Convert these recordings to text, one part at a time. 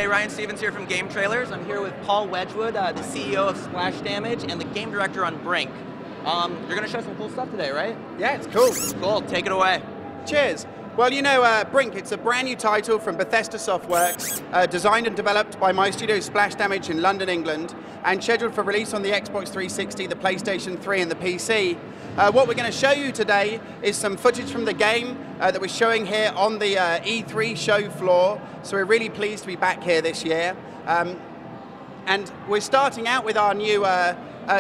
Hey, Ryan Stevens here from Game Trailers. I'm here with Paul Wedgwood, the CEO of Splash Damage and the game director on Brink. You're going to show some cool stuff today, right? Yeah, it's cool. Cool, take it away. Cheers. Well, you know, Brink, it's a brand new title from Bethesda Softworks, designed and developed by my studio Splash Damage in London, England, and scheduled for release on the Xbox 360, the PlayStation 3 and the PC. What we're going to show you today is some footage from the game that we're showing here on the E3 show floor, so we're really pleased to be back here this year. And we're starting out with our new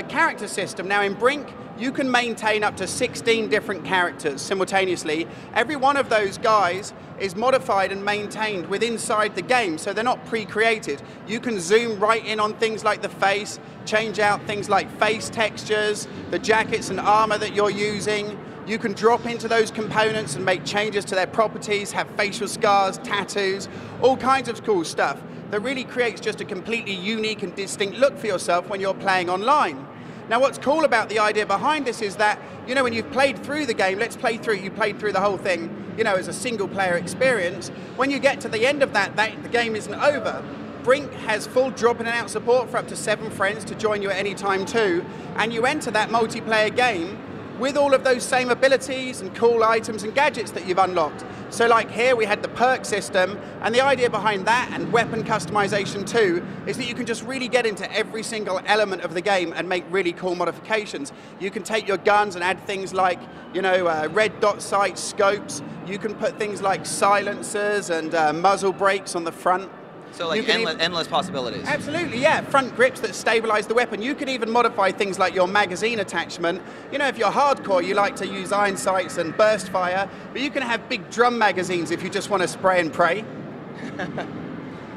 character system. Now in Brink, you can maintain up to 16 different characters simultaneously. Every one of those guys is modified and maintained inside the game, so they're not pre-created. You can zoom right in on things like the face, change out things like face textures, the jackets and armor that you're using. You can drop into those components and make changes to their properties, have facial scars, tattoos, all kinds of cool stuff that really creates just a completely unique and distinct look for yourself when you're playing online. Now what's cool about the idea behind this is that, you know, when you've played through the game, let's play through, you played through the whole thing, you know, as a single player experience, when you get to the end of that, the game isn't over. Brink has full drop in and out support for up to 7 friends to join you at any time too, and you enter that multiplayer game with all of those same abilities and cool items and gadgets that you've unlocked. So like here we had the perk system, and the idea behind that and weapon customization too is that you can just really get into every single element of the game and make really cool modifications. You can take your guns and add things like, you know, red dot sights, scopes. You can put things like silencers and muzzle brakes on the front. So like endless possibilities. Absolutely, yeah. Front grips that stabilize the weapon. You could even modify things like your magazine attachment. You know, if you're hardcore, you like to use iron sights and burst fire, but you can have big drum magazines if you just want to spray and pray.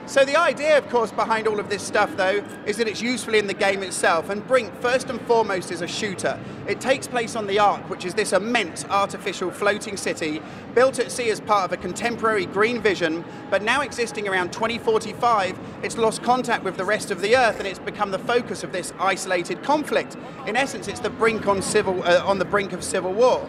So the idea, of course, behind all of this stuff, though, is that it's useful in the game itself. And Brink, first and foremost, is a shooter. It takes place on the Ark, which is this immense artificial floating city built at sea as part of a contemporary green vision, but now existing around 2045, it's lost contact with the rest of the Earth, and it's become the focus of this isolated conflict. In essence, it's the brink on the brink of civil war.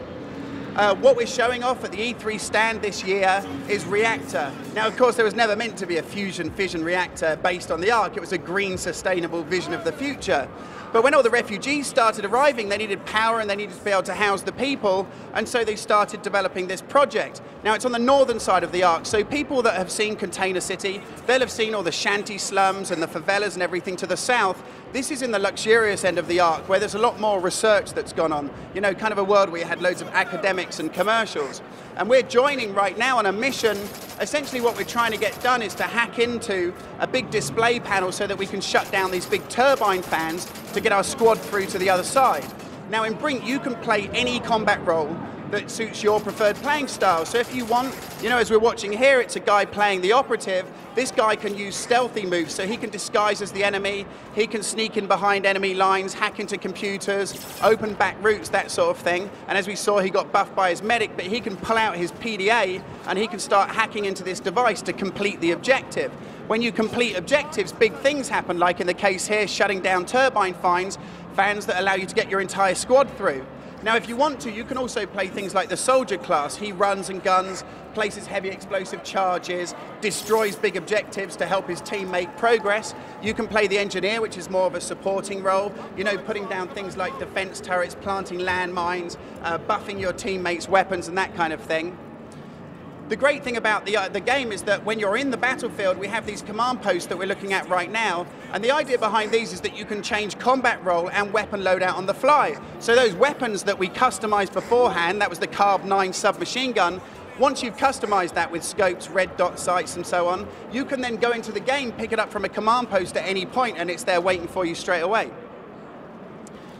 What we're showing off at the E3 stand this year is Reactor. Now, of course, there was never meant to be a fusion fission reactor based on the Ark. It was a green, sustainable vision of the future. But when all the refugees started arriving, they needed power and they needed to be able to house the people, and so they started developing this project. Now, it's on the northern side of the Ark, so people that have seen Container City, they'll have seen all the shanty slums and the favelas and everything to the south. This is in the luxurious end of the Ark, where there's a lot more research that's gone on. You know, kind of a world where you had loads of academics and commercials. And we're joining right now on a mission. Essentially what we're trying to get done is to hack into a big display panel so that we can shut down these big turbine fans to get our squad through to the other side. Now in Brink, you can play any combat role that suits your preferred playing style. So if you want, you know, as we're watching here, it's a guy playing the operative. This guy can use stealthy moves, so he can disguise as the enemy, he can sneak in behind enemy lines, hack into computers, open back routes, that sort of thing. And as we saw, he got buffed by his medic, but he can pull out his PDA and he can start hacking into this device to complete the objective. When you complete objectives, big things happen, like in the case here, shutting down turbine fans that allow you to get your entire squad through. Now, if you want to, you can also play things like the soldier class. He runs and guns, places heavy explosive charges, destroys big objectives to help his team make progress. You can play the engineer, which is more of a supporting role, you know, putting down things like defense turrets, planting landmines, buffing your teammates' weapons and that kind of thing. The great thing about the game is that when you're in the battlefield, we have these command posts that we're looking at right now, and the idea behind these is that you can change combat role and weapon loadout on the fly. So those weapons that we customized beforehand, that was the Carb 9 submachine gun, once you've customized that with scopes, red dot sights and so on, you can then go into the game, pick it up from a command post at any point, and it's there waiting for you straight away.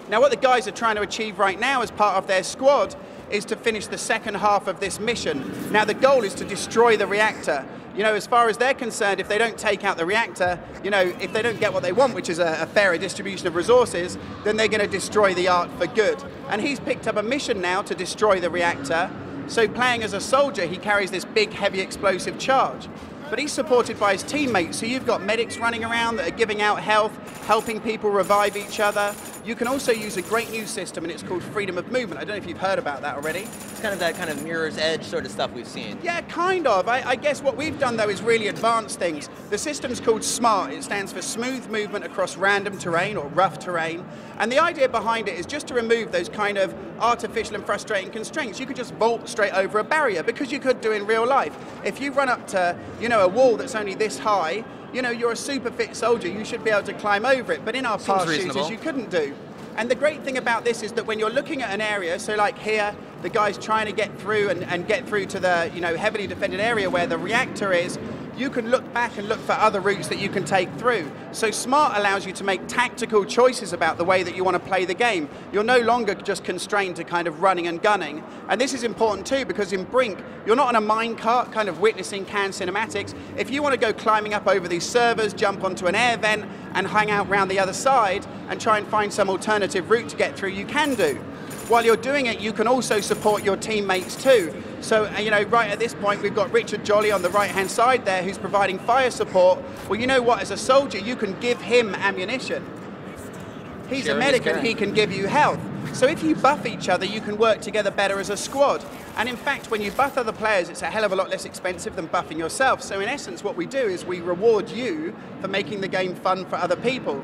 Now what the guys are trying to achieve right now as part of their squad is to finish the second half of this mission. Now the goal is to destroy the reactor. You know, as far as they're concerned, if they don't take out the reactor, you know, if they don't get what they want, which is a fairer distribution of resources, then they're going to destroy the Ark for good. And he's picked up a mission now to destroy the reactor. So playing as a soldier, he carries this big, heavy explosive charge. But he's supported by his teammates, so you've got medics running around that are giving out health, helping people revive each other. You can also use a great new system, and it's called freedom of movement. I don't know if you've heard about that already. It's kind of that kind of mirror's edge sort of stuff we've seen. Yeah, kind of. I guess what we've done, though, is really advance things. The system's called SMART. It stands for smooth movement across random terrain or rough terrain. And the idea behind it is just to remove those kind of artificial and frustrating constraints. You could just vault straight over a barrier, because you could do in real life. If you run up to, a wall that's only this high, you're a super fit soldier, you should be able to climb over it. But in our past shooters, you couldn't do. And the great thing about this is that when you're looking at an area, so like here, the guy's trying to get through and get through to the heavily defended area where the reactor is, you can look back and look for other routes that you can take through. So SMART allows you to make tactical choices about the way that you want to play the game. You're no longer just constrained to kind of running and gunning. And this is important too, because in Brink, you're not on a minecart kind of witnessing canned cinematics. If you want to go climbing up over these servers, jump onto an air vent and hang out around the other side and try and find some alternative route to get through, you can do. While you're doing it, you can also support your teammates too. So, right at this point, we've got Richard Jolly on the right-hand side there, who's providing fire support. Well, you know what? As a soldier, you can give him ammunition. He's a medic and he can give you health. So if you buff each other, you can work together better as a squad. And in fact, when you buff other players, it's a hell of a lot less expensive than buffing yourself. So in essence, what we do is we reward you for making the game fun for other people.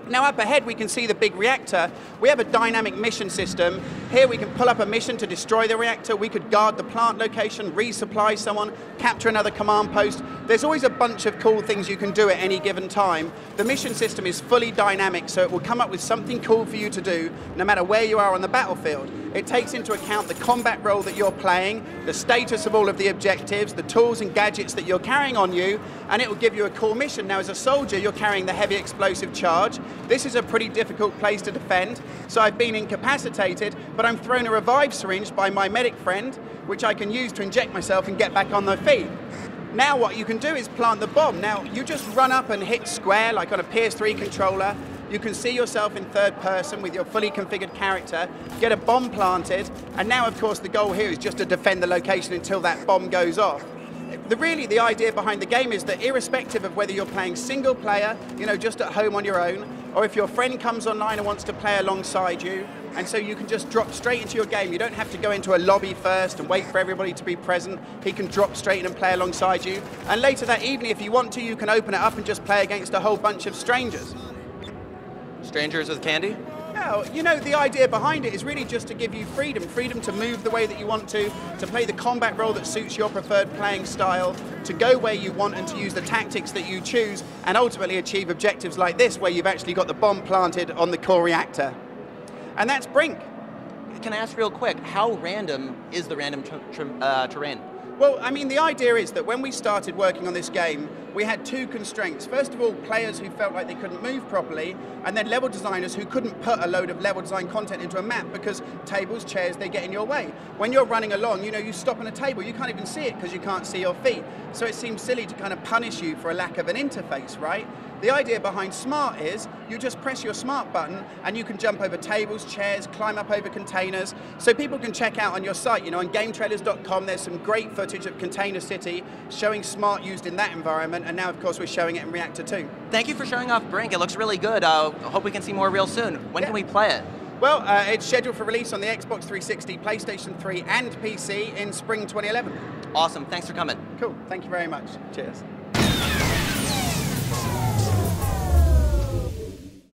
Now up ahead we can see the big reactor. We have a dynamic mission system. Here we can pull up a mission to destroy the reactor. We could guard the plant location, resupply someone, capture another command post. There's always a bunch of cool things you can do at any given time. The mission system is fully dynamic, so it will come up with something cool for you to do no matter where you are on the battlefield. It takes into account the combat role that you're playing, the status of all of the objectives, the tools and gadgets that you're carrying on you, and it will give you a cool mission. Now as a soldier, you're carrying the heavy explosive charge. This is a pretty difficult place to defend, so I've been incapacitated, but I'm thrown a revive syringe by my medic friend, which I can use to inject myself and get back on my feet. Now what you can do is plant the bomb. Now you just run up and hit square like on a PS3 controller. You can see yourself in third person with your fully configured character, get a bomb planted, and now of course the goal here is just to defend the location until that bomb goes off. Really, the idea behind the game is that irrespective of whether you're playing single player, just at home on your own, or if your friend comes online and wants to play alongside you, and so you can just drop straight into your game. You don't have to go into a lobby first and wait for everybody to be present. He can drop straight in and play alongside you. And later that evening, if you want to, you can open it up and just play against a whole bunch of strangers. Strangers with candy? Well, the idea behind it is really just to give you freedom to move the way that you want to play the combat role that suits your preferred playing style, to go where you want and to use the tactics that you choose, and ultimately achieve objectives like this, where you've actually got the bomb planted on the core reactor. And that's Brink. Can I ask real quick, how random is the random terrain? Well, the idea is that when we started working on this game, we had two constraints. First of all, players who felt like they couldn't move properly, and then level designers who couldn't put a load of level design content into a map because tables, chairs, they get in your way. When you're running along, you stop on a table, you can't even see it because you can't see your feet. So it seems silly to kind of punish you for a lack of an interface, right? The idea behind SMART is you just press your SMART button and you can jump over tables, chairs, climb up over containers. So people can check out on your site, on GameTrailers.com, there's some great footage of Container City showing SMART used in that environment, and now of course we're showing it in Reactor 2. Thank you for showing off Brink. It looks really good. I hope we can see more real soon. When can we play it? Well, it's scheduled for release on the Xbox 360, PlayStation 3 and PC in spring 2011. Awesome. Thanks for coming. Cool. Thank you very much. Cheers.